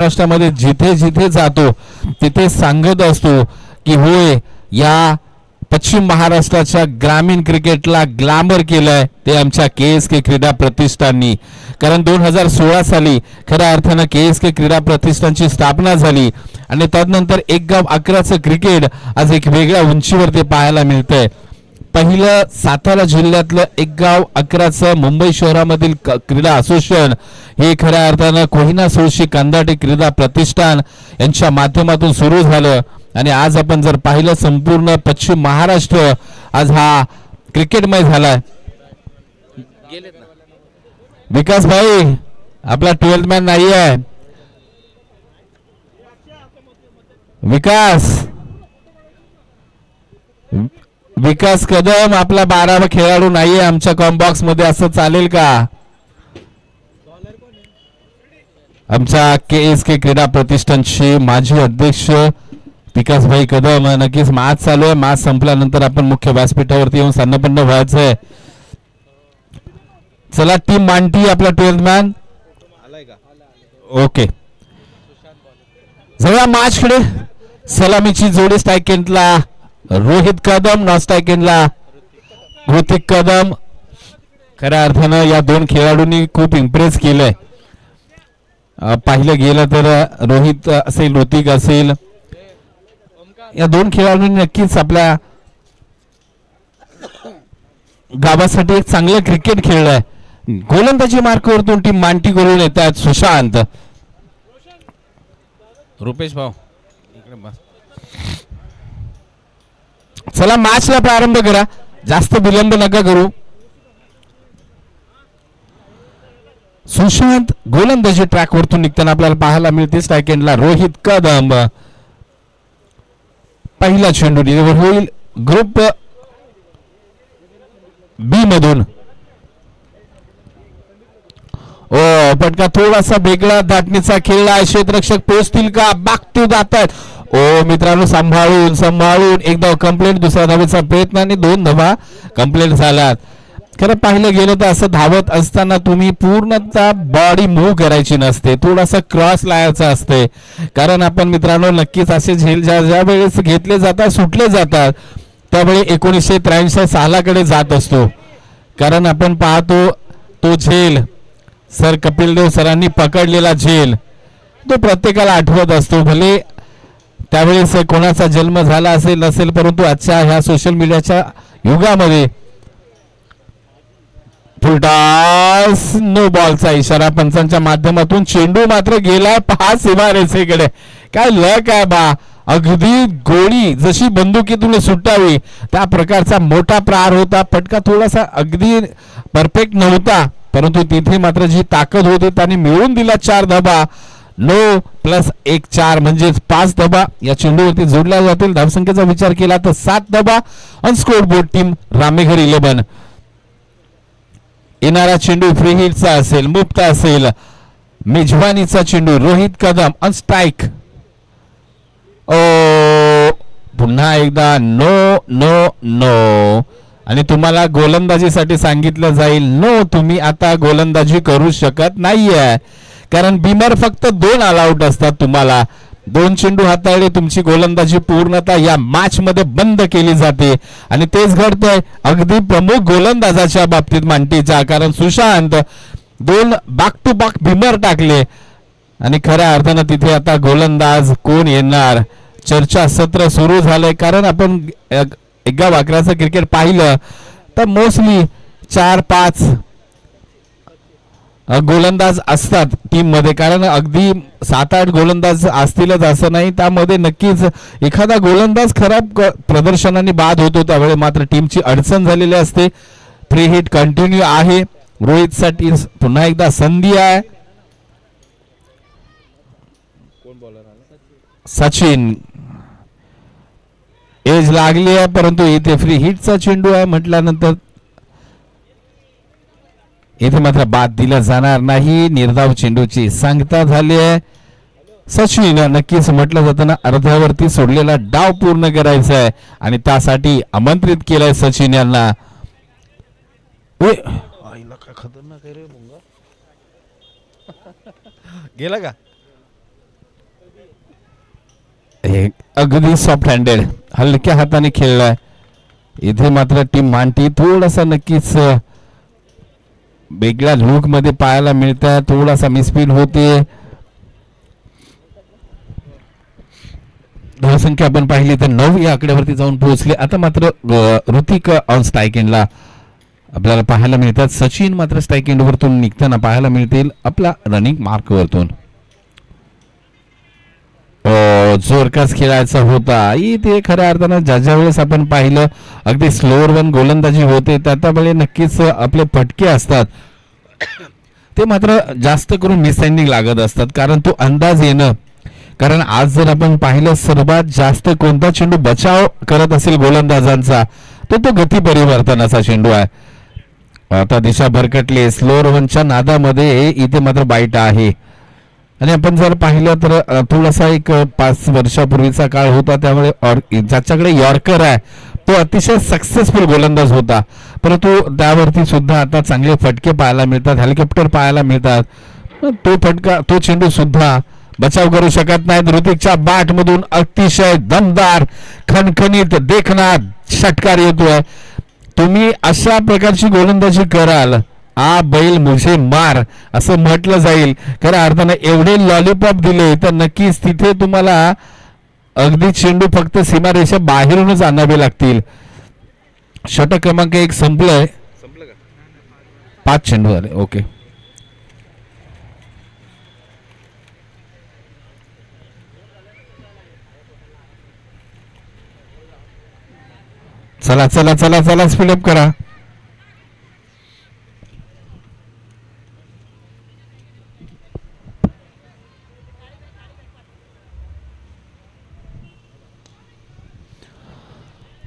महाराष्ट्रामध्ये जिथे जिथे जातो तिथे सांगत असतो की होय या पश्चिम महाराष्ट्राच्या ग्रामीण क्रिकेटला ग्लॅमर केलंय ते आमच्या KSK क्रीडा प्रतिष्ठाननी. कारण 2016 साली खऱ्या अर्थानं KSK क्रीडा प्रतिष्ठानची स्थापना झाली आणि त्यानंतर एक गाव 11चं क्रिकेट आज एक वेगळ्या उंचीवरती पाहायला मिळतंय. पहिलं सातारा जिल्ह्यातलं एक गाव 11चं मुंबई शहरामधील क्रीडा असोसिएशन हे खऱ्या अर्थानं कोहिना सोळशी कंदाटे क्रीडा प्रतिष्ठान यांच्या माध्यमातून सुरू झालं आणि आज आपण जर पाहिलं संपूर्ण पश्चिम महाराष्ट्र आज हा क्रिकेटमय झालाय. विकास भाई आपला 12th मॅन नाही आहे. विकास कदम आपला 12वा खेळाडू नाहीये आमच्या कॉम्बॉक्स मध्ये. असं चालेल का? आमच्या KSK क्रीडा प्रतिष्ठानचे माजी अध्यक्ष विकास भाई कदम. नक्कीच मॅच चालू आहे. मॅच संपल्यानंतर आपण मुख्य व्यासपीठावरती येऊन सन्नपन्न व्हायचंय. चला टीम मांटी आपला 12th मॅन ओके. सगळ्या मॅच कडे सलामीची जोडी स्ट्राईक एंडला रोहित कदम, नॉन स्ट्राईक एंडला ऋतिक कदम. खऱ्या अर्थानं या दोन खेळाडूंनी खूप इम्प्रेस केलंय. पाहिलं गेलं तर रोहित असेल ऋतिक असेल या दोन खेळाडूंनी नक्कीच आपल्या गावासाठी एक चांगलं क्रिकेट खेळलंय. गोलंदाजी मार्कवरतून टीम मांटी करून येत आहेत सुशांत. रुपेश भाऊ चला मॅचला प्रारंभ करा. जास्त विलंब नका करू. सुशांत गोलंदाजी ट्रॅक वरतून निघताना आपल्याला पाहायला मिळते. स्ट्राईक एंडला रोहित कदम. पहिला चेंडू डिलिव्हर होईल ग्रुप बी मधून. ओ पटका थोडासा वेगळा धाटणीचा खेळला. क्षेत्ररक्षक पोहोचतील का? बॅक टू जातात. ओ मित्रांनो सांभाळून सांभाळून एक धाव कंप्लेंट. दुसऱ्या धावेचा प्रयत्न आणि 2 धावा कंप्लेंट झाल्यात. खरं पाहिलं गेलं तर असं धावत असताना तुम्ही पूर्णतः बॉडी मूव्ह करायची नसते. थोडासा क्रॉस लावायचा असते. कारण आपण मित्रांनो नक्कीच असे झेल ज्या वेळेस घेतले जातात सुटले जातात त्यावेळी 1983 सालाकडे जात असतो. कारण आपण पाहतो तो झेल सर कपिल देव सरांनी पकडलेला झेल तो प्रत्येकाला आठवत असतो. भले त्यावेळेस कोणाचा जन्म झाला असेल नसेल परंतु आजच्या ह्या सोशल मीडियाच्या युगामध्ये फुलटॉस नो बॉलचा इशारा पंचांच्या माध्यमातून. चेंडू मात्र गेलाय 5 सीमारेषेकडे. काय लक आहे बा. अगदी गोळी जशी बंदुकीतून सुटावी त्या प्रकारचा मोठा प्रहार होता. फटका थोडासा अगदी परफेक्ट नव्हता परंतु तिथे मात्र जी ताकद होती त्याने मिळवून दिला 4 धाबा. 9 + 1 4 म्हणजे 5 धाबा या चेंडूवरती जोडल्या जातील. धावसंख्येचा विचार केला तर 7 धाबा. अनस्कोर्ड बोर्ड टीम रामेघर 11. येणारा चेंडू फ्री हिटचा असेल मुक्त असेल. मेजवानीचा चेंडू रोहित कदम ऑन स्ट्राईक. ओ पुन्हा एकदा नो नो नो आणि तुम्हाला गोलंदाजीसाठी सांगितलं जाईल नो तुम्ही आता गोलंदाजी करू शकत नाहीये. कारण बिमर फक्त 2 ऑलआउट असतात. तुम्हाला 2 चेंडू हाताळले तुमची गोलंदाजी पूर्णतः या मॅच मध्ये बंद केली जाते आणि तेच घडतंय अगदी प्रमुख गोलंदाजाच्या बाबतीत मांटीचा. कारण सुशांत 2 बॅक टू बॅक बिमर टाकले आणि खऱ्या अर्थानं तिथे आता गोलंदाज कोण येणार चर्चा सत्र सुरू झालंय. कारण आपण एका वाकराचं क्रिकेट पाहिलं तर मोस्टली 4-5 गोलंदाज असतात टीम मध्ये. कारण अगदी 7-8 गोलंदाज असतीलच असं नाही. त्यामध्ये नक्कीच एखादा गोलंदाज खराब प्रदर्शनाने बाद होतो त्यावेळी मात्र टीमची अडचण झालेली असते. फ्री हिट कंटिन्यू आहे. रोहित साठी पुन्हा एकदा संधी आहे. सचिन एज लागली आहे परंतु इथे फ्री हिटचा चेंडू आहे म्हटल्यानंतर इथे मात्र बाद दिला जाणार नाही. निर्धाव चेंडूची सांगता झाली आहे. सचिन नक्कीच म्हटलं जाताना अर्ध्यावरती सोडलेला डाव पूर्ण करायचा आहे आणि त्यासाठी आमंत्रित केलंय सचिन यांना. खतरनाक आहे रे मुंगा. गेला का हे अगदी सॉफ्ट हँडेड हलक्या हाताने खेळलाय. इथे मात्र टीम मांटी थोडासा नक्कीच वेगळ्या लुक मध्ये पाहायला मिळतात. थोडासा मिसफील होते. धावसंख्या आपण पाहिली तर 9 या आकड्यावरती जाऊन पोहोचले. आता मात्र ऋतिक ऑन स्ट्राईक एंडला आपल्याला पाहायला मिळतात. सचिन मात्र स्ट्राईक एंडवरतून निघताना पाहायला मिळतील आपला रनिंग मार्कवरतून. जोरकास खेळायचा होता. इथे खऱ्या अर्थानं ज्या वेळेस आपण पाहिलं अगदी स्लोअर वन गोलंदाजी होते त्यावेळी नक्कीच आपले फटके असतात ते मात्र जास्त करून मिससेंडिंग लागत असतात. कारण तो अंदाज येणं, कारण आज जर आपण पाहिलं सर्वात जास्त कोणता चेंडू बचाव करत असेल गोलंदाजांचा तर तो गती परिवर्तनाचा चेंडू आहे. आता दिशा भरकटली. स्लोअर वनच्या नादामध्ये इथे मात्र बाईट आहे. आणि आपण जर पाहिलं तर थोडासा एक 5 वर्षापूर्वीचा काळ होता त्यामुळे ज्याच्याकडे यॉर्कर आहे तो अतिशय सक्सेसफुल गोलंदाज होता. परंतु त्यावरती सुद्धा आता चांगले फटके पाहायला मिळतात, हेलिकॉप्टर पाहायला मिळतात. तो चेंडू सुद्धा बचाव करू शकत नाहीत. ऋतिकच्या बॅट मधून अतिशय दमदार खणखणीत देखणा षटकार येतोय. तुम्ही अशा प्रकारची गोलंदाजी कराल आ बैल मुझे मार असं म्हटलं जाईल. खऱ्या अर्थानं एवढे लॉलीपॉप दिले तर नक्कीच तिथे तुम्हाला अगदी चेंडू फक्त सीमारेषा बाहेरूनच आणावे लागतील. षटक क्रमांक 1 संपलंय. 5 चेंडू झाले. ओके, चला चला चला चला स्पीडअप करा.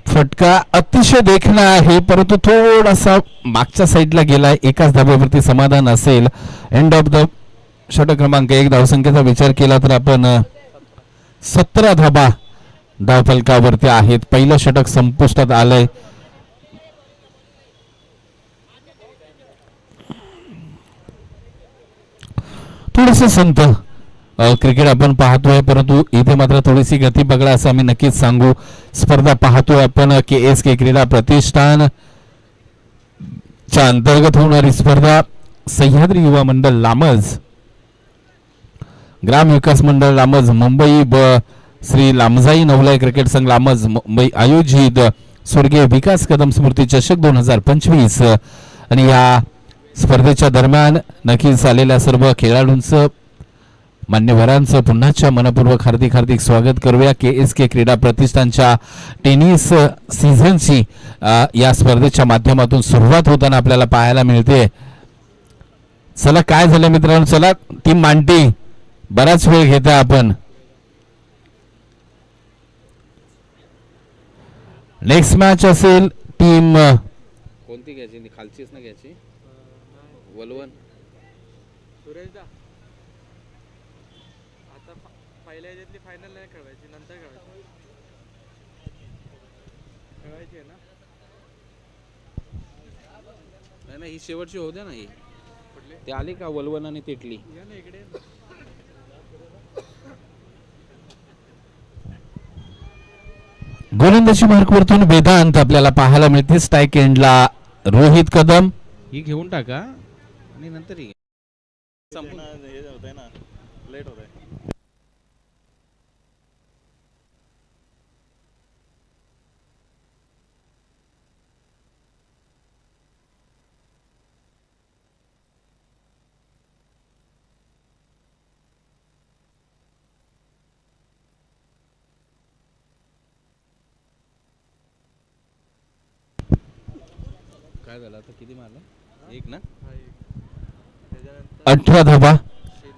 फटका अतिशय देखणा आहे परंतु थोडासा मागच्या साईडला गेलाय. एकाच धाब्यावरती समाधान असेल. एंड ऑफ द षटक क्रमांक 1 धावसंख्येचा विचार केला तर आपण 17 धाबा धावफलकावरती आहेत. पहिलं षटक संपुष्टात आलंय. थोडस संत क्रिकेट आपण पाहतोय परंतु इथे मात्र थोडीशी गती बघा असं आम्ही नक्कीच सांगू. स्पर्धा पाहतोय आपण KSK क्रीडा प्रतिष्ठान च्या अंतर्गत होणारी स्पर्धा सह्याद्री युवा मंडळ लामज, ग्राम विकास मंडळ लामज मुंबई श्री लामजाई नवलाई क्रिकेट संघ लामज मुंबई आयोजित स्वर्गीय विकास कदम स्मृती चषक 2025 आणि या स्पर्धेच्या दरम्यान नक्कीच आलेल्या सर्व खेळाडूंचं मान्यवरांचं पुन्हाच्या मनपूर्वक हार्दिक स्वागत करूया. KSK क्रीडा प्रतिष्ठानच्या टेनिस सीझनची या स्पर्धेच्या माध्यमातून सुरुवात होताना आपल्याला पाहायला मिळते. चला काय झालं मित्रांनो, चला टीम मांटी बराच वेळ घेता आपण. नेक्स्ट मॅच असेल टीम कोणती घ्यायची, खालचीच ना घ्यायची वलवन आता पहिल्या ह्याच्यातली फायनल नाही खेळवायची, नंतर खेळवायची आहे ना. नाही ही शेवटची होऊ द्या ना. ही ते आली का वलवन आणि तिटली या ना इकडे. गोलंदाजी मार्कवरतून वेदांत आपल्याला पाहायला मिळते. स्ट्राईक एंडला रोहित कदम. ही घेऊन टाका आणि नंतर ही संपून हे होतंय ना, लेट होतंय. काय झालं आता, किती मारलं? 1 ना. 18 धाबा.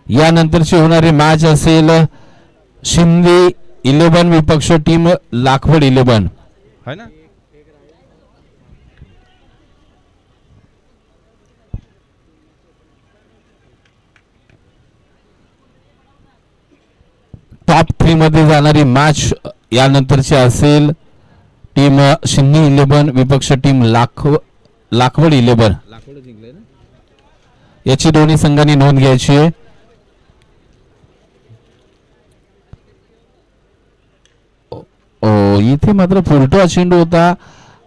यानंतरची होणारी मॅच असेल शिंदे 11 विपक्ष टीम लाखवड 11. है ना. टॉप 3 मध्ये जाणारी मॅच यानंतरची असेल टीम शिंदे 11 विपक्ष टीम लाखवड 11. लाखोड जिंकले ना. याची दोन्ही संघांनी नोंद घ्यायची आहे. इथे मात्र फुलटो चेंडू होता.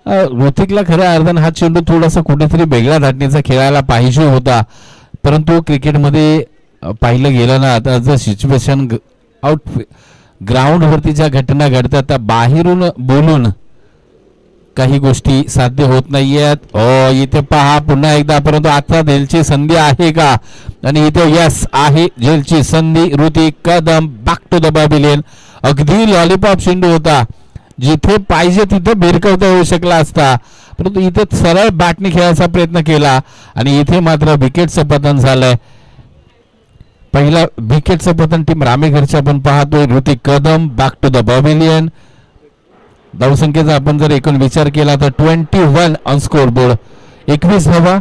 ऋतिकला खऱ्या अर्थानं हा चेंडू थोडासा कुठेतरी वेगळ्या धाटणीचा खेळायला पाहिजे होता, परंतु क्रिकेटमध्ये पाहिलं गेलं ना, आता जर सिच्युएशन आउट ग्राउंडवरती ज्या घटना घडतात त्या बाहेरून बोलून काही गोष्टी साध्य होत नाहीयेत. इथे पहा पुन्हा एकदा, परंतु आता झेलची संधी आहे का? आणि इथे यस आहे झेलची संधी. Hrithik Kadam back to the pavilion. अगदी लॉलीपॉप चेंडू होता, जिथे पाहिजे तिथे भिरकवता येऊ शकला असता, परंतु इथे सरळ बॅटने खेळायचा प्रयत्न केला आणि इथे मात्र विकेटचं पतन झालंय. पहिला विकेटचं पतन टीम रामेघरच्या आपण पाहतोय. Hrithik Kadam back to the pavilion. धावसंख्येचा आपण जर एकूण विचार केला तर 21 ऑन स्कोर बोर्ड. 21 धावा,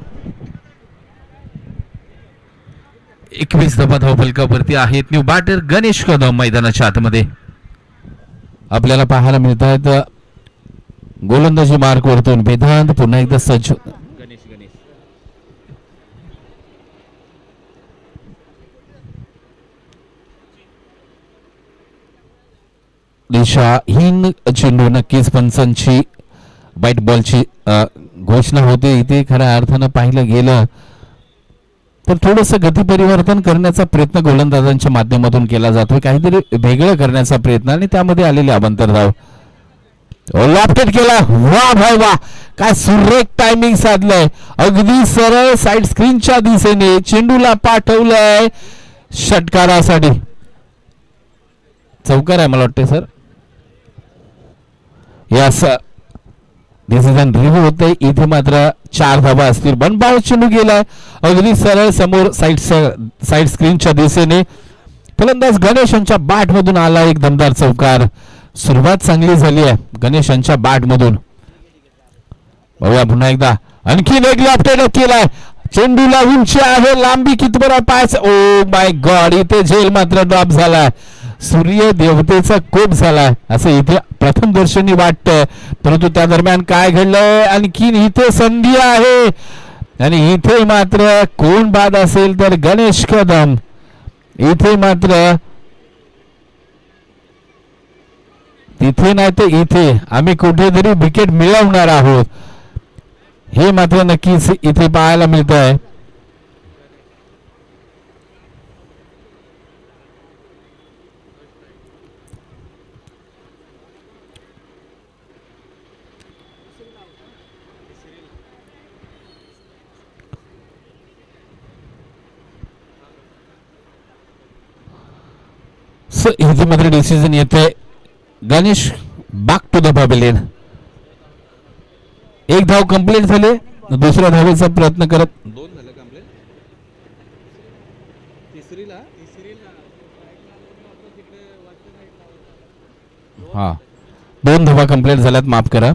21 धावा धावफलकावरती आहेत. न्यू बॅटर गणेश कदम मैदानाच्या आतमध्ये आपल्याला पाहायला मिळत आहेत. गोलंदाजी मार्क वरतून वेदांत पुन्हा एकदा सज्ज. गणेश गणेश दिशाहीन चेंडू. नक्कीच पंचांची व्हाईट बॉलची घोषणा होते. इथे खऱ्या अर्थानं पाहिलं गेलं तर थोडंसं गती परिवर्तन करण्याचा प्रयत्न गोलंदाजांच्या माध्यमातून केला जातोय, काहीतरी वेगळं करण्याचा प्रयत्न, आणि त्यामध्ये आलेले अवांतर धाव. लॉफ्टेड केला. वा भाई वा, काय सुरेख टायमिंग साधलंय. अगदी सरळ साईड स्क्रीनच्या दिशेने चेंडूला पाठवलंय षटकारासाठी. चौकार आहे मला वाटते सर. यस, डिसिजन रिव्ह्यू होते. इथे मात्र 4 धावा असतील. बनबाळ चेंडू गेलाय अगदी सरळ समोर साईड स्क्रीनच्या दिशेने. फलंदाज गणेश यांच्या बॅट मधून आला एक दमदार चौकार. सुरुवात चांगली झाली आहे गणेश यांच्या बॅट मधून. बघूया पुन्हा एकदा आणखीन एक लॉफ्टेड केलाय. चेंडूला उंची आहे, लांबी कितभर आहे पायाचं. ओ माय गॉड, इथे झेल मात्र ड्रॉप झालाय. सूर्य देवतेचा कोप झालाय असं इथे प्रथम दर्शनी वाटतंय, परंतु त्या दरम्यान काय घडलंय? आणखीन इथे संधी आहे आणि इथे मात्र कोण बाद असेल तर गणेश कदम. इथे मात्र तिथे नाही तर इथे आम्ही कुठेतरी विकेट मिळवणार आहोत, हे मात्र नक्कीच इथे पाहायला मिळत आहे. इथे मात्र डिसिजन येते Ganesh back to the pavilion. एक धाव कंप्लीट झाले, दुसऱ्या धावेचा प्रयत्न करत. 2 झालं कंप्लीट. तिसरीला हा 2 धावा कंप्लीट झाल्यात, माफ करा.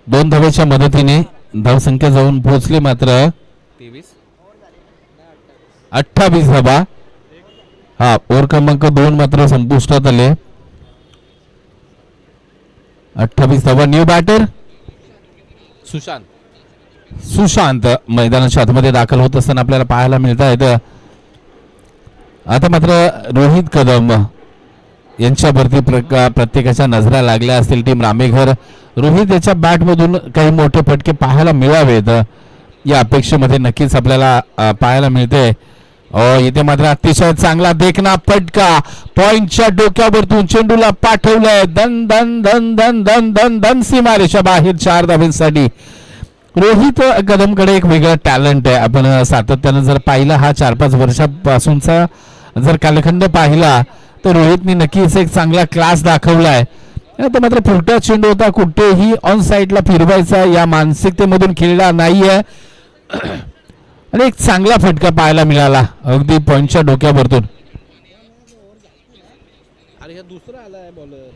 2 धावेच्या मदतीने धावसंख्या जाऊन पोहोचली मात्र 28 धावा. हा ओव्हर क्रमांक 2 मात्र संपुष्टात आले. 28 धावा. न्यू बॅटर सुशांत मैदानाच्या आतमध्ये दाखल होत असताना आपल्याला पाहायला मिळत आहेत. आता मात्र रोहित कदम यांच्यावरती प्रत्येकाच्या नजरा लागल्या असतील टीम रामेघर. रोहित याच्या बॅट मधून काही मोठे फटके पाहायला मिळावेत या अपेक्षेमध्ये नक्कीच आपल्याला पाहायला मिळते. इथे मात्र अतिशय चांगला देखना फटका पॉइंटच्या डोक्यावरतून चेंडूला पाठवलंय. दन दन दन दन दन दन दन सीमारेषा बाहेर 4 धावांसाठी. रोहित कदमकडे एक वेगळा टॅलेंट आहे. आपण सातत्यानं जर पाहिला हा 4-5 वर्षापासूनचा जर कालखंड पाहिला तर रोहितने नक्कीच एक चांगला क्लास दाखवलाय. तर मात्र फुलटा चेंडू होता, कुठेही ऑन साईडला फिरवायचा या मानसिकतेमधून खेळला नाहीये आणि एक चांगला फटका पाहायला मिळाला अगदी पॉइंटच्या डोक्यावरतून. अरे ह्या दुसरा आलाय बॉलर.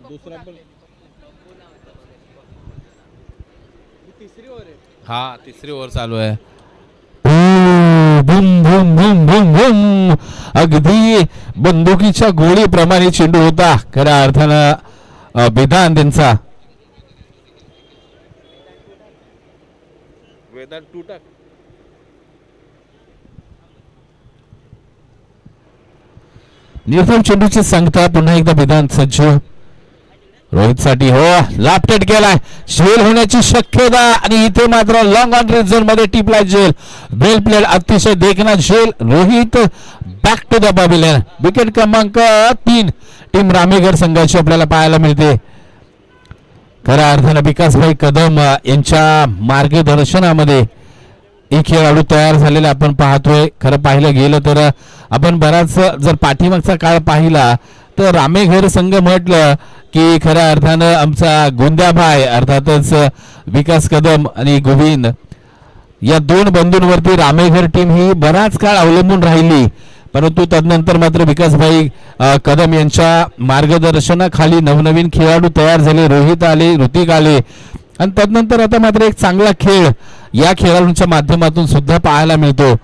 दुसरा पण तिसरी ओव्हर आहे. हा तिसरी ओव्हर चालू आहे. Boom boom boom boom boom, अगदी बंदुकीच्या गोळीप्रमाणे चेंडू होता खऱ्या अर्थानं विधान त्यांचा. वेदांत टूटक. निर्धाव चेंडूची सांगता पुन्हा एकदा विधान सज्ज रोहित साठी हो लापटेट केलाय झेल होण्याची शक्यता आणि इथे मात्र लॉंग ऑन रेंज झोन मध्ये टिपलाय झेल वेल प्लेड अतिशय देखना झेल Rohit back to the pavilion wicket क्रमांक 3 टीम रामेघर संघाची आपल्याला पाहायला मिळते. खऱ्या अर्थानं विकासभाई कदम यांच्या मार्गदर्शनामध्ये एक खेळाडू तयार झालेला आपण पाहतोय. खरं पाहिलं गेलं तर आपण बराच जर पाठीमागचा काळ पाहिला तर रामेघर संघ म्हटलं की खऱ्या अर्थानं आमचा गोंद्याभाई अर्थातच विकास कदम आणि गोविंद या दोन बंधूंवरती रामेघर टीम ही बराच काळ अवलंबून राहिली. परंतु तदनंतर मात्र विकासभाई कदम यांच्या मार्गदर्शनाखाली नवनवीन खेळाडू तयार झाले. रोहित आले, ऋतिक आले आणि तदनंतर आता मात्र एक चांगला खेळ या खेळाडूंच्या माध्यमातून सुद्धा पाहायला मिळतो.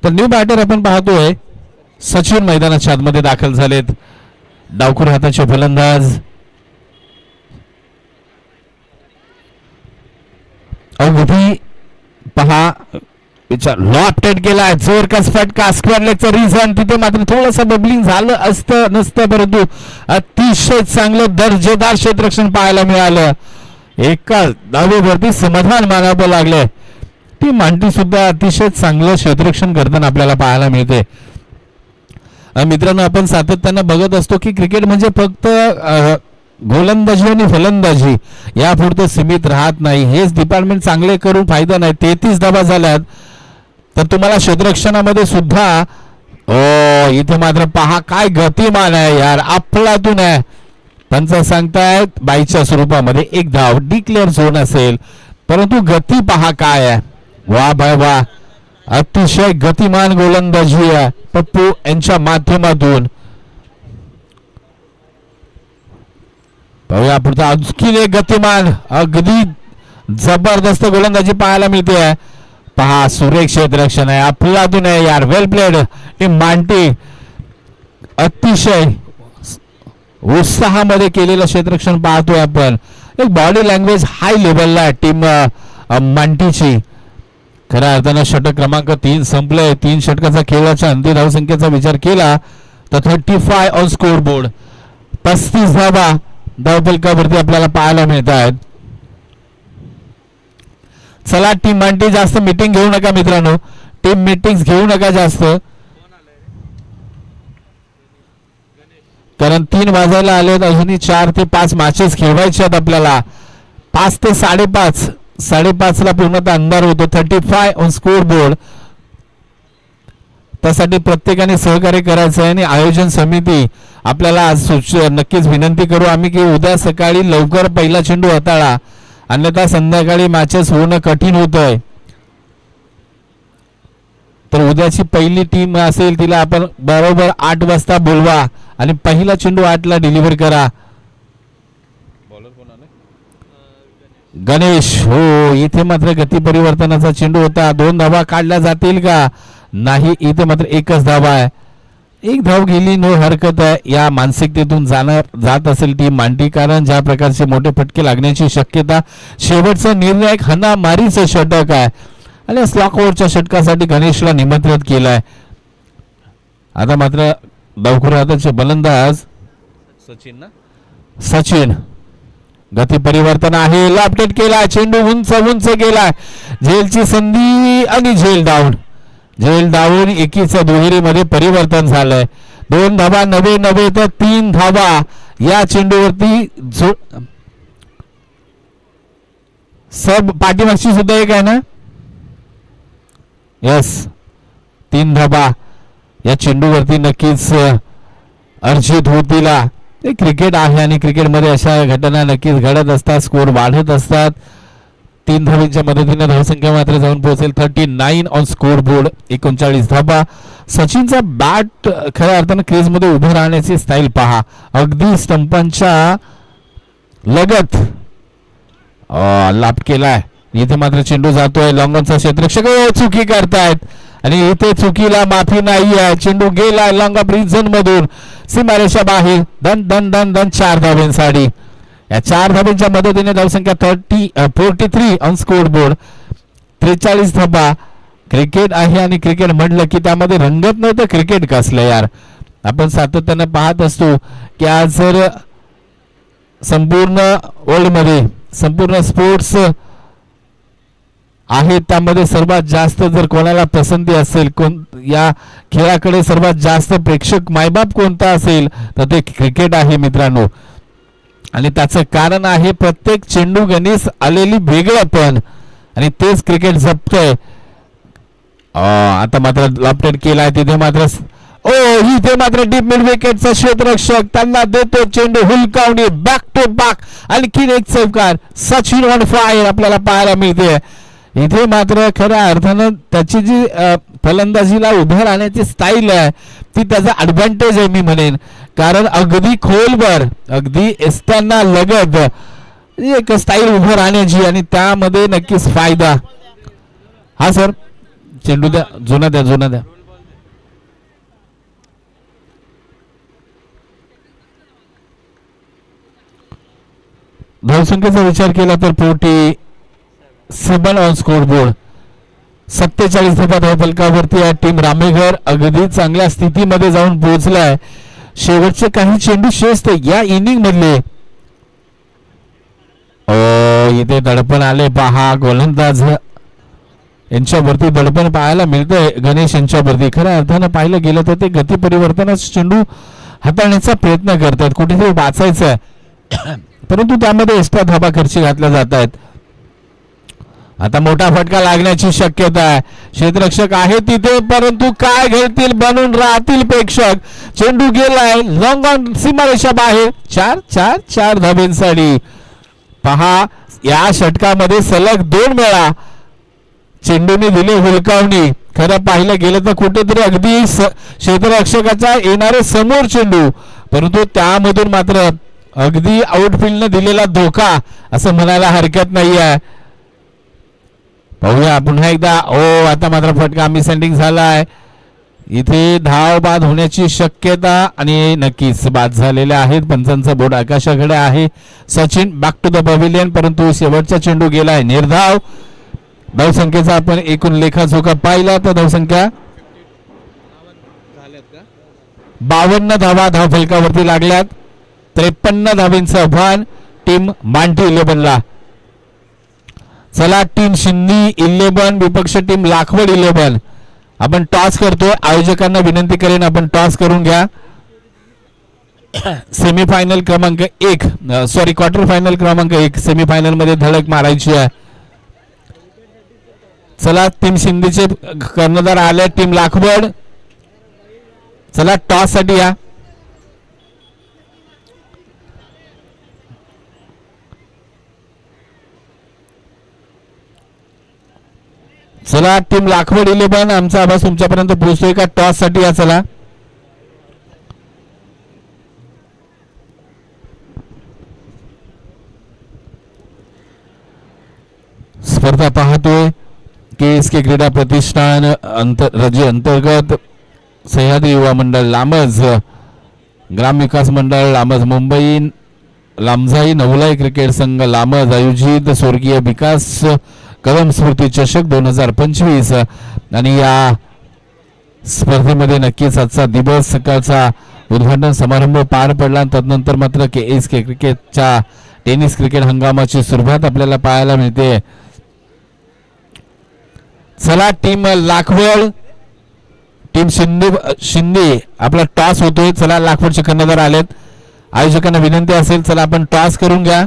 तर न्यू बॅटर आपण पाहतोय सचिन मैदानाच्या आतमध्ये दाखल झालेत. डावखुर हाताचे फलंदाज अवधी पहा विचार लॉपटेट गेलाय जोरकस फटका स्क्वेअर लेगचा रिझन तिथे मात्र थोडंसं बबलिंग झालं असतं नसतं परंतु अतिशय चांगलं दर्जेदार क्षेत्ररक्षण पाहायला मिळालं. एका धावेवरती समाधान मानावं लागलंय. ती मांडी सुद्धा अतिशय चांगलं क्षेत्ररक्षण करताना आपल्याला पाहायला मिळते. मित्रांनो आपण सातत्यानं बघत असतो की क्रिकेट म्हणजे फक्त गोलंदाजी आणि फलंदाजी यापुरतं सीमित राहत नाही. हेच डिपार्टमेंट चांगले करून फायदा नाही. 33 धावा झाल्यात तर तुम्हाला क्षेत्ररक्षणामध्ये सुद्धा इथे मात्र पहा काय गतिमान आहे यार अफलातून आहे. पंच सांगतायत बाईच्या स्वरूपामध्ये एक धाव डिक्लेअर झोन असेल परंतु गती पहा काय आहे. वा बाय वा अतिशय गतिमान गोलंदाजी आहे पप्पू यांच्या माध्यमातून. पाहूया पुढचा आणखीन एक गतिमान अगदी जबरदस्त गोलंदाजी पाहायला मिळते आहे. पहा सुरेख क्षेत्ररक्षण आहे अफलातून आहे यार वेल प्लेड. टीम मांटी अतिशय उत्साहामध्ये केलेलं क्षेत्ररक्षण पाहतोय आपण. एक बॉडी लँग्वेज हाय लेवलला आहे टीम मांटीची. खऱ्या अर्थानं षटक क्रमांक 3 संपलंय. 3 षटकाचा खेळाच्या अंतिम धावसंख्येचा विचार केला तर 35 ऑन स्कोर बोर्ड 35 धावा धावफलकावरती आपल्याला पाहायला मिळत आहेत. चला टीम मांटी जास्त मीटिंग घेऊ नका मित्रांनो. टीम मीटिंग घेऊ नका जास्त कारण 3 वाजायला आलेत. अजूनही 4 ते 5 मॅचेस खेळवायचे आहेत आपल्याला. 5 ते 5:30 5:30 ला पूर्णतः अंधार होतो. 35 ऑन स्कोर बोर्ड. त्यासाठी प्रत्येकाने सहकार्य करायचं आहे आणि आयोजन समिती आपल्याला आज नक्कीच विनंती करू आम्ही की उद्या सकाळी लवकर पहिला चेंडू हाताळा अन्यथा संध्याकाळी मॅचेस होणं कठीण होतंय. तर उद्याची पहिली टीम असेल तिला आपण बरोबर 8 वाजता बोलवा आणि पहिला चेंडू 8 ला डिलिव्हर करा. गणेश हो इथे मात्र गती परिवर्तनाचा चेंडू होता. 2 धावा काढल्या जातील का नाही. इथे मात्र एकच धावा आहे. 1 धाव गेली नो हरकत आहे. या मानसिकतेतून जात असेल टीम मांडी कारण ज्या प्रकारचे मोठे फटके लागण्याची शक्यता शेवटचा निर्णायक हाणामारीचं षटक आहे आणि स्लॉक ओव्हरच्या षटकासाठी गणेशला निमंत्रित केलंय. आता मात्र डावखुर हाताचे बलंदाज सचिन गती परिवर्तन आहे. लापटेट केला चेंडू उंच उंच गेलाय. झेलची संधी आणि झेल डाऊन एकीच्या दुहेरीमध्ये परिवर्तन झालंय. 2 धावा नवे तर 3 धावा या चेंडूवरती सब पाठीमागची सुद्धा एक आहे ना. यस 3 धावा या चेंडूवरती नक्कीच अर्जित होतील. क्रिकेट आहे आणि क्रिकेटमध्ये अशा घटना नक्कीच घडत असतात. स्कोर वाढत असतात. 3 धावांच्या मदतीने धावसंख्या मात्र जाऊन पोहोचेल 39 ऑन स्कोर बोर्ड 39 धावा. सचिनचा बॅट खऱ्या अर्थानं क्रीज मध्ये उभं राहण्याची स्टाईल पहा अगदी स्टंपांच्या लगत लाभ केलाय. इथे मात्र चेंडू जातोय. लॉंगॉनचा क्षेत्ररक्षक चुकी करतायत आणि इथे चुकीला माफी नाही आहे. चेंडू गेलाय लॉंग ऑफ रिजन मधून सीमारेषा बाहेर. दन दन दन दन 4 धावांसाठी. या 4 धावांच्या मदतीने धावसंख्या 43 ऑन स्कोर बोर्ड 43 धावा क्रिकेट आहे आणि क्रिकेट म्हटलं की त्यामध्ये रंगत नव्हतं क्रिकेट कसलं यार. आपण सातत्यानं पाहत असतो की आज जर संपूर्ण वर्ल्डमध्ये संपूर्ण स्पोर्ट्स आहे त्यामध्ये सर्वात जास्त जर कोणाला पसंती असेल या खेळाकडे सर्वात जास्त प्रेक्षक मायबाप कोणता असेल तर ते क्रिकेट आहे मित्रांनो. आणि त्याचं कारण आहे प्रत्येक चेंडू गणेश आलेली वेगळंपण आणि तेच क्रिकेट जपतंय. आता मात्र लॉफ्टेड केलाय तिथे मात्र इथे मात्र डीप मिड विकेटचा क्षेत्ररक्षक त्यांना देतो चेंडू हुलकावणी बॅक टू बॅक आणखीन एक चौकार. सचिन ऑन फायर आपल्याला पाहायला मिळते. इथे मात्र खऱ्या अर्थानं त्याची जी फलंदाजीला उभ्या राहण्याची स्टाईल आहे ती त्याचा ऍडव्हान्टेज आहे मी म्हणेन. कारण अगदी खोलवर अगदी एस्टांना लगत एक स्टाईल उभं राहण्याची आणि त्यामध्ये नक्कीच फायदा. हा सर चेंडू द्या जुना द्या. धावसंख्येचा विचार केला तर पोटी 7 ऑन स्कोर बोर्ड 47 धावा धावफलकावरती या टीम रामेघर अगदी चांगल्या स्थितीमध्ये जाऊन पोहोचलाय. शेवटचे काही चेंडू शेष या इनिंग मधले. इथे दडपण आले पहा गोलंदाज यांच्यावरती दडपण पाहायला मिळतंय गणेश यांच्यावरती. खऱ्या अर्थानं पाहिलं गेलं तर ते गती परिवर्तनाचा चेंडू हाताळण्याचा प्रयत्न करतात कुठेतरी वाचायचं परंतु त्यामध्ये एक्स्ट्रा धाबा खर्ची घातल्या जात आहेत. आता मोठा फटका लागण्याची शक्यता आहे. क्षेत्ररक्षक आहे तिथे परंतु काय घडतील बनून राहतील प्रेक्षक. चेंडू गेलाय लॉंग ऑन सीमारेषा बाहेर. 4 धाब्यांसाठी पहा या षटकामध्ये सलग 2 वेळा चेंडूने दिली हुलकावणी. खरं पाहिलं गेलं तर कुठेतरी अगदी क्षेत्ररक्षकाचा येणारे समोर चेंडू परंतु त्यामधून मात्र अगदी आउटफील्डनं दिलेला धोका असं म्हणायला हरकत नाही आहे. पाहूया पुन्हा एकदा. आता मात्र फटका मिससेंडिंग झालाय. इथे धाव बाद होण्याची शक्यता आणि नक्कीच बाद झालेल्या आहेत. पंचांचा बोर्ड आकाशाकडे आहे. Sachin back to the pavilion परंतु शेवटचा चेंडू गेलाय निर्धाव. धावसंख्येचा आपण एकूण लेखाजोखा पाहिला तर धावसंख्या 52 धावा धावफलकावरती लागल्यात. 53 धावांचं आव्हान टीम मांटी 11ला. चला टीम शिंदी 11 विपक्ष टीम लाखवड 11. आपण टॉस करतोय. आयोजकांना विनंती करेन आपण टॉस करून घ्या. सेमीफायनल क्रमांक 1 क्वार्टर फायनल क्रमांक 1 सेमीफायनल मध्ये धडक मारायची आहे. चला टीम शिंदीचे कर्णधार आले टीम लाखवड. चला टॉस साठी या. चला टीम लाखवड 11 आमचा आवाज तुमच्यापर्यंत पोहोचतोय का टॉस साठी या. चला स्पर्धा पाहतोय KSK क्रीडा प्रतिष्ठान राज्य अंतर्गत सह्याद्री युवा मंडळ लामज ग्राम विकास मंडळ लामज मुंबई लामजाई नवलाई क्रिकेट संघ लामज आयोजित स्वर्गीय विकास कदम स्मृती चषक 2025 आणि या स्पर्धेमध्ये नक्कीच आजचा दिवस सकाळचा उद्घाटन समारंभ पार पडला. तदनंतर मात्र KSK क्रिकेटच्या टेनिस क्रिकेट हंगामाची सुरुवात आपल्याला पाहायला मिळते. चला टीम लाखवड टीम शिंदे आपला टॉस होतोय. चला लाखवडचे कर्णधार आलेत. आयोजकांना विनंती असेल चला आपण टॉस करून घ्या.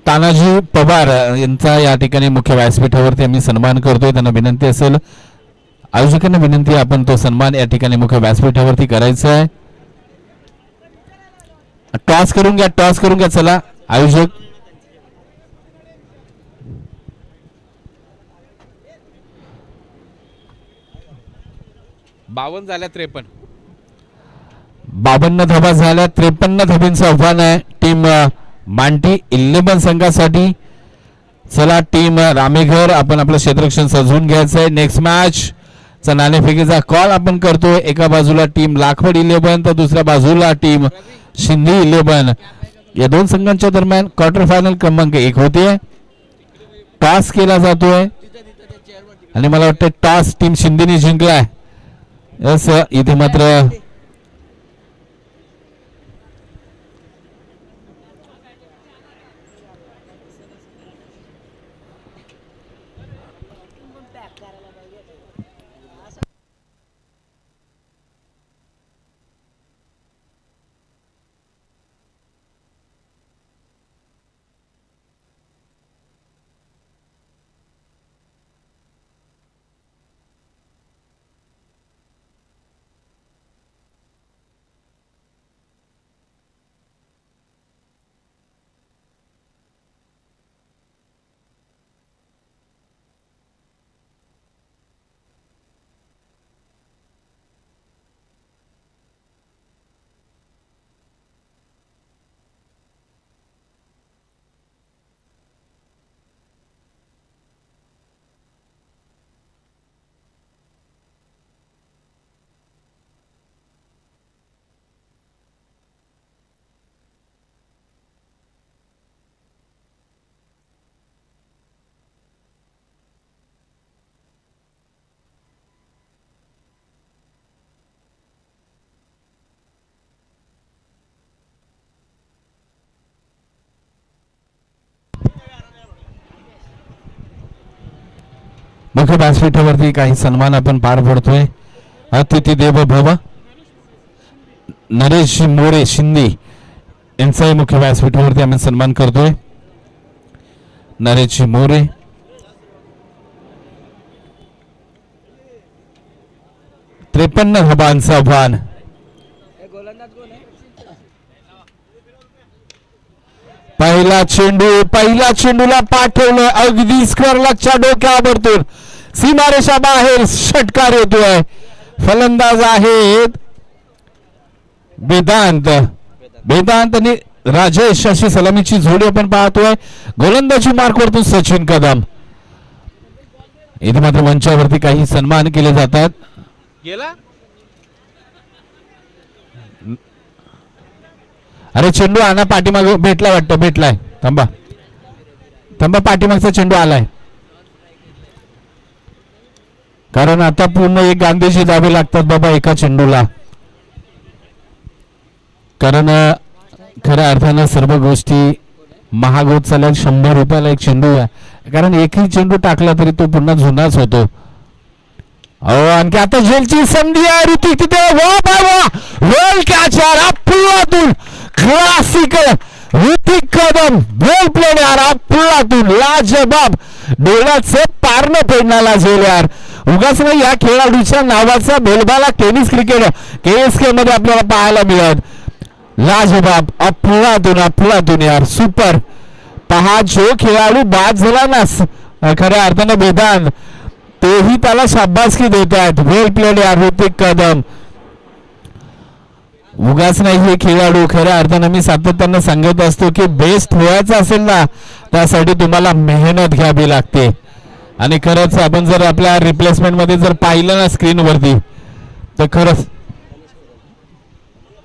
तानाजी पवार यांचा या ठिकाणी मुख्य व्यासपीठावरती आम्ही सन्मान करतोय. त्यांना विनंती असेल आयोजकांना विनंती आपण तो सन्मान या ठिकाणी मुख्य व्यासपीठावरती करायचा आहे. टॉस करून घ्या. चला आयोजक 52 झाल्या 53 52 धावा झाल्या. 53 धावांचं आव्हान आहे टीम मांटी 11 संघासाठी. चला टीम रामेघर आपण आपलं क्षेत्ररक्षण सजवून घ्यायचंय. नेक्स्ट मॅच चा नाणेफेकीचा कॉल आपण करतोय. एका बाजूला टीम लाखवड 11 तर दुसऱ्या बाजूला टीम शिंदे 11. या दोन संघांच्या दरम्यान क्वार्टर फायनल क्रमांक 1 होते. टॉस केला जातोय आणि मला वाटतं टॉस टीम शिंदेने जिंकलाय. यस, इथे मात्र मुख्य व्यासपीठावरती काही सन्मान आपण पार पडतोय. अतिथी देव भव नरेश मोरे शिंदे यांचाही मुख्य व्यासपीठावरती आम्ही सन्मान करतोय. नरेश मोरे, त्रेपन्न धाबांचं आव्हान. पहिला चेंडूला पाठवलं अगदी स्क्वेअरलॉकच्या डोक्यावरतून सीमारेषा बाहेर षटकार येतोय. फलंदाज आहेत वेदांत आणि राजेश अशी सलामीची जोडी आपण पाहतोय. गोलंदाजी मार्कवरतून सचिन कदम. इथे मात्र मंचावरती काही सन्मान केले जातात. गेला अरे चेंडू आणा पाठीमाग भेटला वाटतं. भेटलाय. थांबा पाठीमागचा चेंडू आलाय. कारण आता पूर्ण एक गांधीजी द्यावे लागतात बाबा एका चेंडूला. कारण खऱ्या अर्थानं सर्व गोष्टी महाग होत चालल्या. 100 रुपयाला एक चेंडू आहे. कारण एकही चेंडू टाकला तरी तो पुन्हा जुनाच होतो. अहो आणखी आता जेलची संधी आहे. ऋतिक तिथे वा बाय वा वेल कॅचर अपुलातून क्लासिकल ऋतिक कदम वेल प्लेड यार अपुलातून लाजबाब. डोळ्याचं पारणं पेडणारा झेल यार. उगाच नाही या खेळाडूच्या नावाचा बोलबाला टेनिस क्रिकेट KSK मध्ये आपल्याला पाहायला मिळत. लाजबाब अफलातून यार सुपर. पहा जो खेळाडू बाद झाला ना खऱ्या अर्थानं वेदांत तेही त्याला शाबासकी देत आहेत. वेल प्लेड यार ऋतिक कदम. उगाच नाही हे खेळाडू खऱ्या अर्थानं मी सातत्यानं सांगत असतो की बेस्ट व्हायचं असेल ना त्यासाठी तुम्हाला मेहनत घ्यावी लागते. आणि खरंच आपण जर आपल्या रिप्लेसमेंट मध्ये जर पाहिलं ना स्क्रीनवरती तर खरंच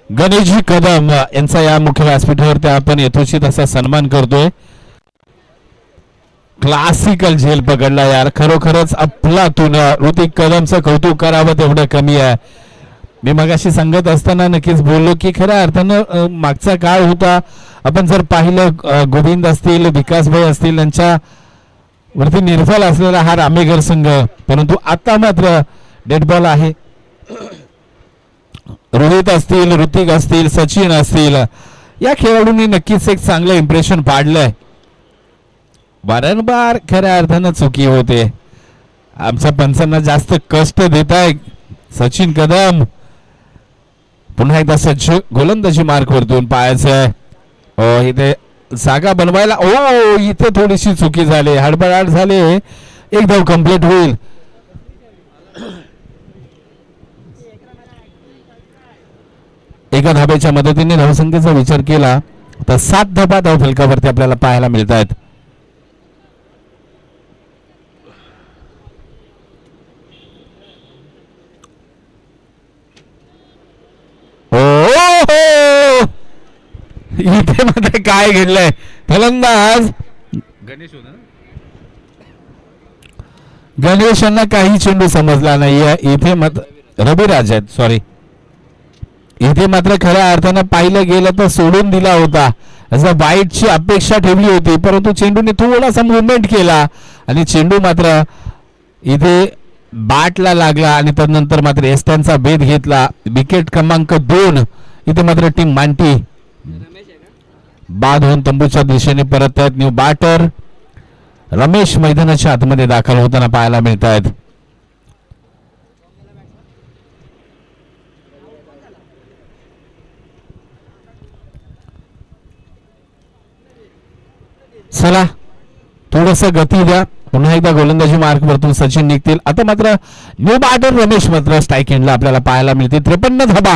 गणेशजी कदम यांचा या मुख्य व्यासपीठावरती आपण यथोचित असा सन्मान करतोय. क्लासिकल झेल पकडला यार. खरोखरच अफलातून. ऋतिक कदमचं कौतुक करावं तेवढं कमी आहे. मी मगाशी सांगत असताना नक्कीच बोललो की खऱ्या अर्थानं मागचा काळ होता. आपण जर पाहिलं गोविंद असतील विकासभाई असतील यांच्या वरती निर्फल असलेला हा रामेघर संघ. परंतु आता मात्र डेड बॉल आहे. रोहित असतील ऋतिक असतील सचिन असतील या खेळाडूंनी नक्कीच एक चांगलं इम्प्रेशन पाडलंय. वारंवार खऱ्या अर्थानं चुकी होते. आमच्या पंचांना जास्त कष्ट देत आहे सचिन कदम. पुन्हा एकदा सज्ज गोलंदाजी मार्क वरतून पाहायचं. इथे जागा बनवायला इथे थोडीशी चुकी झाली. हडबडाट झाले. एक धाव कंप्लीट होईल. एका धाब्याच्या मदतीने धावसंख्येचा विचार केला तर 7 धाबा धाव फलकावरती आपल्याला पाहायला मिळत आहेत. इथे मध्ये काय घडलंय. फलंदाज गणेश होता ना. गणेश यांना काही चेंडू समजला नाहीये इथे मात्र रविराज आहेत सॉरी इथे मात्र खऱ्या अर्थानं पाहिलं गेलं तर सोडून दिला होता असं वाईटची अपेक्षा ठेवली होती परंतु चेंडूने थोडासा मुवमेंट केला आणि चेंडू मात्र इथे बॅटला लागला आणि त्यानंतर मात्र एस्टनचा भेद घेतला विकेट क्रमांक 2 इथे मात्र टीम मांटी बाद होऊन तंबूच्या दिशेने परत आहेत न्यू बॅटर रमेश मैदानाच्या आतमध्ये दाखल होताना पाहायला मिळत आहेत चला थोडस गती द्या पुन्हा एकदा गोलंदाजी मार्क वरतून सचिन निघतील आता मात्र न्यू बॅटर रमेश मात्र स्ट्राईक एंडला आपल्याला पाहायला मिळते 53 धाबा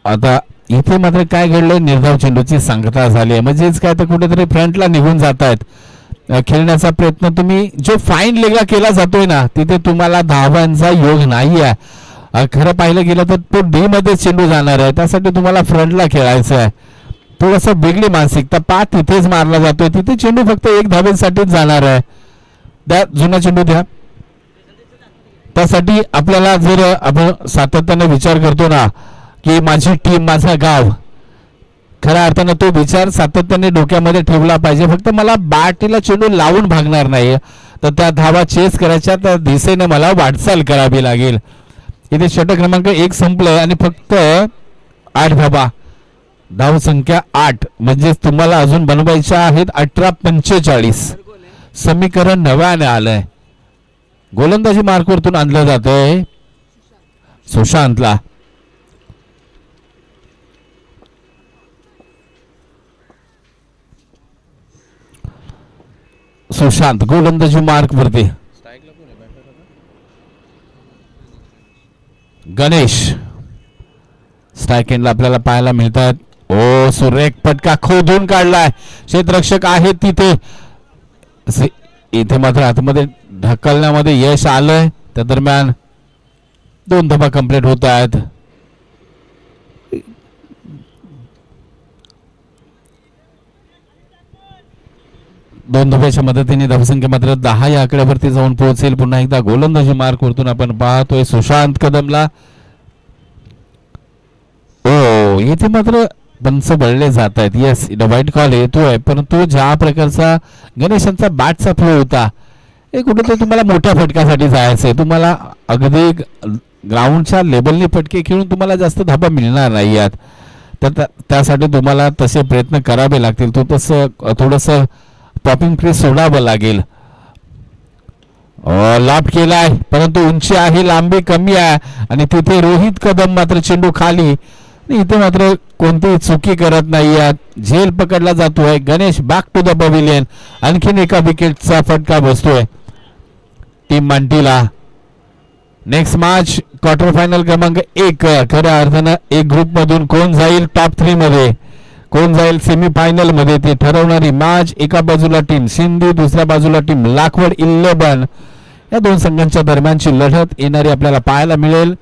आता इथे मात्र काय घडलंय निर्धाव चेंडूची सांगता झाली आहे म्हणजेच काय तर कुठेतरी फ्रंटला निघून जात आहेत खेळण्याचा प्रयत्न तुम्ही जो फाईन लेगला केला जातोय ना तिथे तुम्हाला धावांचा योग नाही आहे खरं पाहिलं गेलं तर तो डी मध्ये चेंडू जाणार आहे त्यासाठी तुम्हाला फ्रंटला खेळायचं आहे थोडस वेगळी मानसिकता पाच तिथेच मारला जातोय तिथे चेंडू फक्त 1 धावेसाठीच जाणार आहे त्या जुना चेंडू द्या त्यासाठी आपल्याला जर आपण सातत्याने विचार करतो ना की माझी टीम माझं गाव खऱ्या अर्थानं तो विचार सातत्याने डोक्यामध्ये ठेवला पाहिजे फक्त मला बॅटीला चेंडू लावून भागणार नाही तर त्या धावा चेस करायच्या त्या दिशेने मला वाटचाल करावी लागेल इथे षटक क्रमांक 1 संपलं आणि फक्त 8 धावा धाव संख्या 8 म्हणजे तुम्हाला अजून बनवायच्या आहेत 18-45 समीकरण नव्याने आलंय गोलंदाजी मार्कवरतून आणलं जातंय सुशांतला सुशांत गोलंदाजी मार्क वरती गणेश स्ट्राईक एंडला आपल्याला पाहायला मिळतात ओ सुरेख फटका खोदून काढलाय क्षेत्ररक्षक आहेत तिथे इथे मात्र आतमध्ये ढकलण्यामध्ये यश आलंय त्या दरम्यान 2 धावा कंप्लीट होत आहेत दोन धाब्याच्या मदतीने धावसंख्या मात्र 10 या आकड्यावरती जाऊन पोहोचेल पुन्हा एकदा गोलंदाजी मार्क वरतून आपण पाहतोय सुशांत कदमला ओ इथे मात्र पंच बळले जात आहेत येस वाईट कॉल येतोय परंतु ज्या प्रकारचा गणेशांचा बॅटचा फ्लो होता हे कुठेतरी तुम्हाला मोठ्या फटक्यासाठी जायचंय तुम्हाला अगदी ग्राउंडच्या लेवलने फटके खेळून तुम्हाला जास्त धाबा मिळणार नाही आहेत तर त्यासाठी तुम्हाला तसे प्रयत्न करावे लागतील तो तसं थोडंसं पॉपिंग क्रीज सोडावं लागेल लाभ केलाय परंतु उंची आहे लांबी कमी आहे आणि तिथे रोहित कदम मात्र चेंडू खाली इथे मात्र कोणतीही चुकी करत नाही झेल पकडला जातोय Ganesh back to the pavilion आणखीन एका विकेटचा फटका बसतोय टीम मांटीला नेक्स्ट मॅच क्वार्टर फायनल क्रमांक 1 खऱ्या अर्थानं एक ग्रुप मधून कोण जाईल टॉप 3 मध्ये कोण जाईल सेमीफायनल मध्ये ते ठरवणारी मॅच एका बाजूला टीम सिंधी दुसऱ्या बाजूला टीम लाखवड 11 या दोन संघांच्या दरम्यानची लढत येणारी आपल्याला पाहायला मिळेल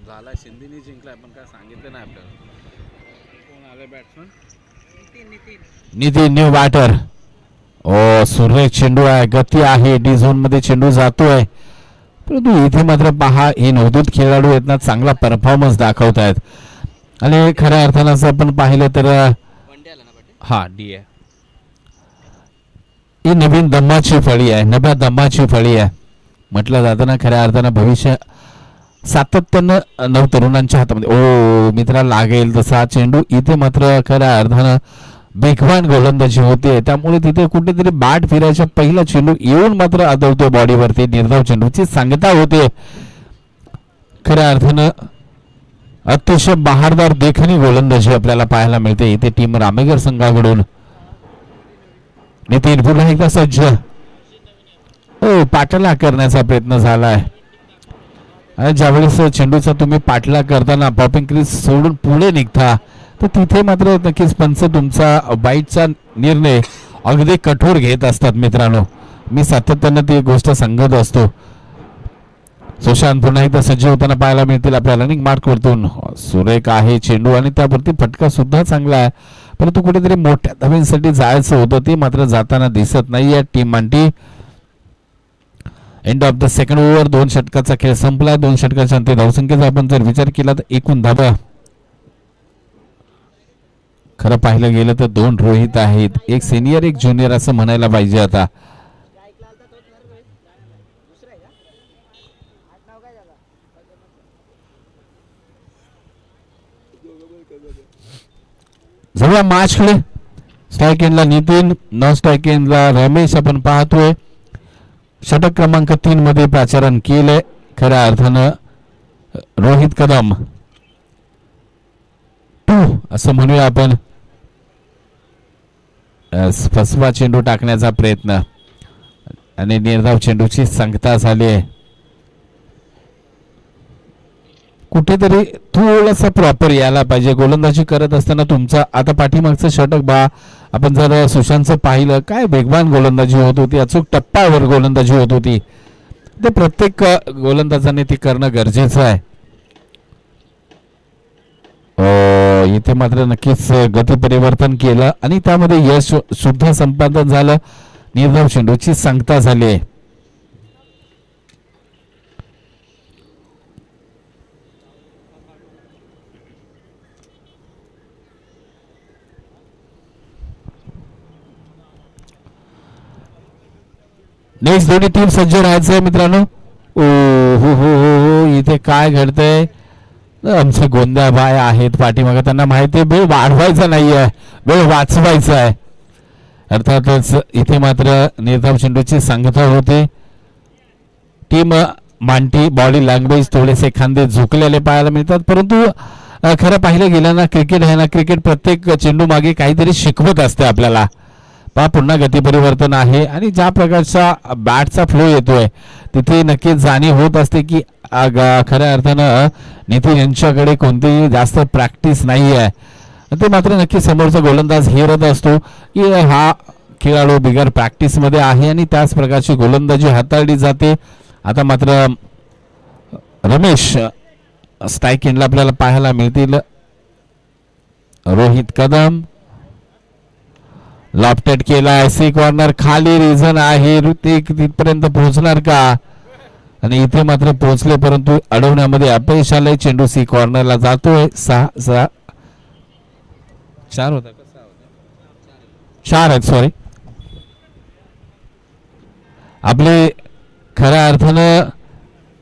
झाला सिंधीने जिंकलाय पण काय सांगितलं नाही आपल्याला कोण आले बॅट्समन नितीन न्यू बॅटर ओ सुरेख चेंडू आहे गती आहे डी झोन मध्ये चेंडू जातोय परंतु इथे मात्र पहा हे नवदूत खेळाडू आहेत ना चांगला परफॉर्मन्स दाखवत आहेत आणि खऱ्या अर्थानं असं आपण पाहिलं तर हा डी आहे ही नवीन दमाची फळी आहे नव्या दमाची फळी आहे म्हटलं जातं ना खऱ्या अर्थानं भविष्य सातत्यानं नवतरुणांच्या हातामध्ये ओ मित्राला लागेल तसा चेंडू इथे मात्र खऱ्या अर्थानं बेगवान गोलंदाजी होते त्यामुळे तिथे कुठेतरी बॅट फिरायच्या पहिला चेंडू येऊन मात्र आदळतो बॉडीवरती निर्धाव चेंडूची सांगता होते खऱ्या अर्थानं अतिशय बहारदार देखणी गोलंदाजी आपल्याला पाहायला मिळते इथे टीम रामेगर संघाकडून नितीन पुन्हा एकदा सज्ज हो पाठलाग करण्याचा प्रयत्न झालाय आणि ज्यावेळेस चेंडूचा तुम्ही पाठलाग करताना पॉपिंग क्रीज सोडून पुढे निघता तर तिथे मात्र नक्कीच पंच तुमचा वाईटचा निर्णय अगदी कठोर घेत असतात मित्रांनो. मी सातत्यानं ती गोष्ट सांगत असतो. सुशांत पुन्हा एकदा सज्ज होताना पाहायला मिळतील आपल्याला. रनिंग मार्क वरतून सुरेख आहे चेंडू आणि त्यावरती फटका सुद्धा चांगला आहे, परंतु कुठेतरी मोठ्या धावेसाठी जायचं होतं ते मात्र जाताना दिसत नाही आहे. टीम मांटी end of the second over. 2 षटकाचा खेळ संपला. 2 षटकाच्या अंती धावसंख्येचा आपण जर विचार केला तर एकूण धावा खरं पाहिलं गेलं तर 2 रोहित आहेत, एक सिनियर एक ज्युनियर असं म्हणायला पाहिजे. आता जवळ मॅच खेळे. स्ट्राईक एंडला नितीन, नॉन स्ट्राईक एंडला रमेश आपण पाहतोय. षटक क्रमांक 3 मध्ये प्राचारण केलंय खऱ्या अर्थानं रोहित कदम. 2 असं म्हणूया आपण. फसवा चेंडू टाकण्याचा प्रयत्न आणि निर्धाव चेंडूची सांगता झाली आहे. कुठेतरी थोडासा प्रॉपर यायला पाहिजे गोलंदाजी करत असताना तुमचा. आता पाठीमागचं षटक बा आपण जर सुशांतचं पाहिलं, काय वेगवान गोलंदाजी होत होती, अचूक टप्प्यावर गोलंदाजी होत होती. ते प्रत्येक गोलंदाजाने ती करणं गरजेचं आहे. इथे मात्र नक्कीच गती परिवर्तन केलं आणि त्यामध्ये यश सुद्धा संपादन झालं. निर्धाव चेंडूची सांगता झाली आहे. नेक्स्ट दोन्ही टीम सज्ज राहायचंय मित्रांनो. ओ हो हो हो, इथे काय घडतंय. आमचे गोंद्या बाय आहेत पाठीमागे, त्यांना माहिती आहे वेळ वाढवायचा नाहीये, वेळ वाचवायचा आहे. अर्थातच इथे मात्र निर्धाव चेंडूची सांगता होते. टीम मांटी बॉडी लँग्वेज थोडेसे खांदे झुकलेले पाहायला मिळतात, परंतु खरं पाहिलं गेलं ना क्रिकेट आहे ना, क्रिकेट प्रत्येक चेंडू मागे काहीतरी शिकवत असते आपल्याला. पहा पुन्हा गती परिवर्तन आहे आणि ज्या प्रकारचा बॅटचा फ्लो येतोय तिथे नक्कीच जाणीव होत असते की खऱ्या अर्थानं नितीन यांच्याकडे कोणतीही जास्त प्रॅक्टिस नाही आहे. ते मात्र नक्की समोरचा गोलंदाज हेरत असतो की हा खेळाडू बिगर प्रॅक्टिसमध्ये आहे आणि त्याच प्रकारची गोलंदाजी हाताळली जाते. आता मात्र रमेश स्ट्राईक एंडला आपल्याला पाहायला मिळतील. रोहित कदम लॉफ्टेड केला, सी कॉर्नर खाली रिझन आहे. ऋतिक तिथपर्यंत पोहोचणार का, आणि इथे मात्र पोहोचले परंतु अडवण्यामध्ये अपयश आलंय. चेंडू सी कॉर्नरला जातोय. 4 होता, 4 आहेत सॉरी. आपले खऱ्या अर्थानं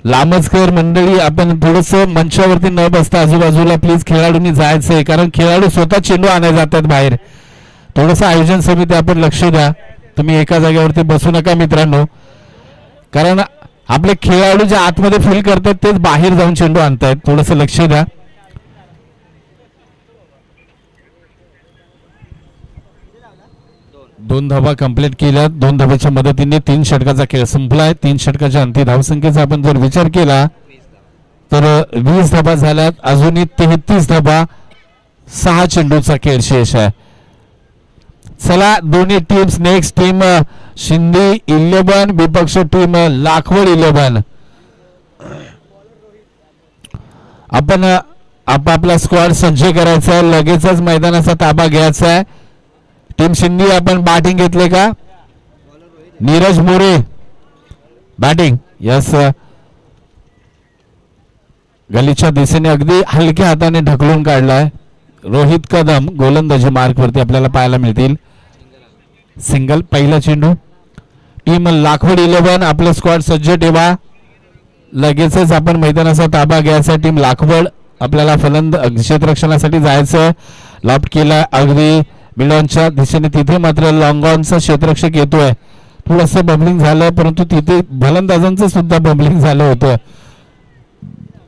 लांबचकर मंडळी आपण थोडस मंचावरती न बसता आजूबाजूला प्लीज खेळाडूंनी जायचंय, कारण खेळाडू स्वतः चेंडू आणायला जातात बाहेर. थोडंसं आयोजन समिती आपण लक्ष द्या. तुम्ही एका जागेवरती बसू नका मित्रांनो, कारण आपले खेळाडू जे आतमध्ये फील करतात तेच बाहेर जाऊन चेंडू आणतायत. थोडंसं लक्ष द्या. दोन धावा कंप्लीट केल्या. 2 धाव्याच्या मदतीने 3 षटकाचा खेळ संपलाय. 3 षटकाच्या अंती धावसंख्येचा आपण जर विचार केला तर 20 धावा झाल्यात. अजूनही 33 धावा, 6 चेंडूचा खेळ शेष आहे. चला दोन्ही टीम्स नेक्स्ट टीम शिंदे 11, विपक्ष टीम लाखवड 11. आपण आपापला स्क्वॉड सज्ज करायचा आहे, लगेचच मैदानाचा ताबा घ्यायचा आहे. टीम शिंदे आपण बॅटिंग घेतले का. नीरज मोरे बॅटिंग. यस, गलीच्या दिशेने अगदी हलक्या हाताने ढकलून काढलाय. रोहित कदम गोलंदाजी मार्कवरती आपल्याला पाहायला मिळतील. सिंगल पहिला चेंडू. टीम लाखवड 11 आपलं स्क्वॉड सज्ज ठेवा, लगेचच आपण मैदानाचा ताबा घ्यायचा. टीम लाखवड आपल्याला क्षेत्ररक्षणासाठी जायचं. लॉफ्ट केला अगदी मिडॉनच्या दिशेने, तिथे मात्र लॉंग ऑनचा क्षेत्ररक्षक येतोय. थोडंसं बबलिंग झालं परंतु तिथे फलंदाजांचं सुद्धा बबलिंग झालं होतं,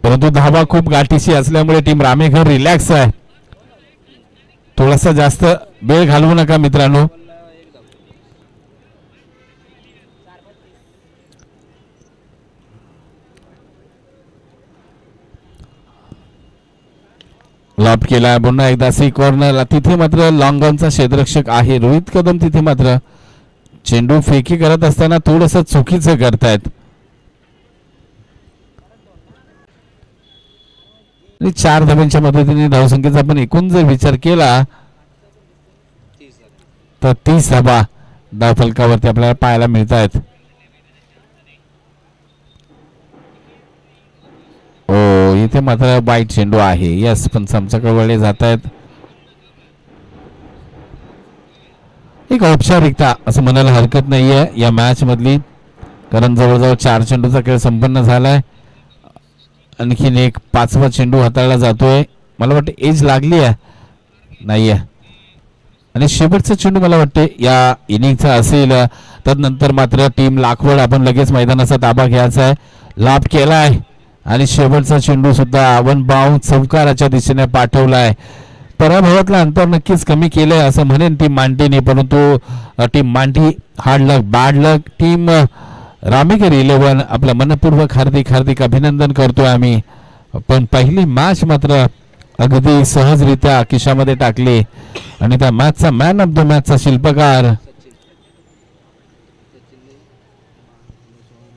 परंतु धावा खूप गाठीशी असल्यामुळे टीम रामेघर रिलॅक्स आहे. थोडासा जास्त वेळ घालवू नका मित्रांनो. लॉब केला पुन्हा एकदा सी कॉर्नरला. तिथे मात्र लॉंग ऑनचा क्षेत्ररक्षक आहे रोहित कदम. तिथे मात्र चेंडू फेकी करत असताना थोडस चुकीचं करतायत. 4 धाब्यांच्या मदतीने धावसंख्येचा आपण एकूण जर विचार केला तर 30 धाबा धावफलकावरती आपल्याला पाहायला मिळत आहेत. हो इथे मात्र वाईट चेंडू आहे. यस पण समचाकडे वळले जात आहेत. एक औपचारिकता असं म्हणायला हरकत नाहीये या मॅच मधली, कारण जवळजवळ 4 चेंडूचा खेळ संपन्न झालाय. आणखीन एक 5वा चेंडू हाताळला जातोय. मला वाटतं एज लागली आहे नाहीये आणि शेवटचा चेंडू मला वाटते या इनिंगचा असेल. तदनंतर मात्र टीम लाखवड आपण लगेच मैदानाचा ताबा घ्यायचा आहे. लाभ केलाय आणि शेवटचा चेंडू सुद्धा वन बाउंड चौकाराच्या दिशेने पाठवलाय. पराभवातलं अंतर नक्कीच कमी केलंय असं म्हणेन टीम मांटीने, परंतु टीम मांटी हार्ड लक बॅड लक. टीम रामेकर 11 आपलं मनपूर्वक हार्दिक अभिनंदन करतोय आम्ही. पण पहिली मॅच मात्र अगदी सहजरित्या खिशामध्ये टाकली आणि त्या मॅचचा मॅन ऑफ द मॅचचा शिल्पकार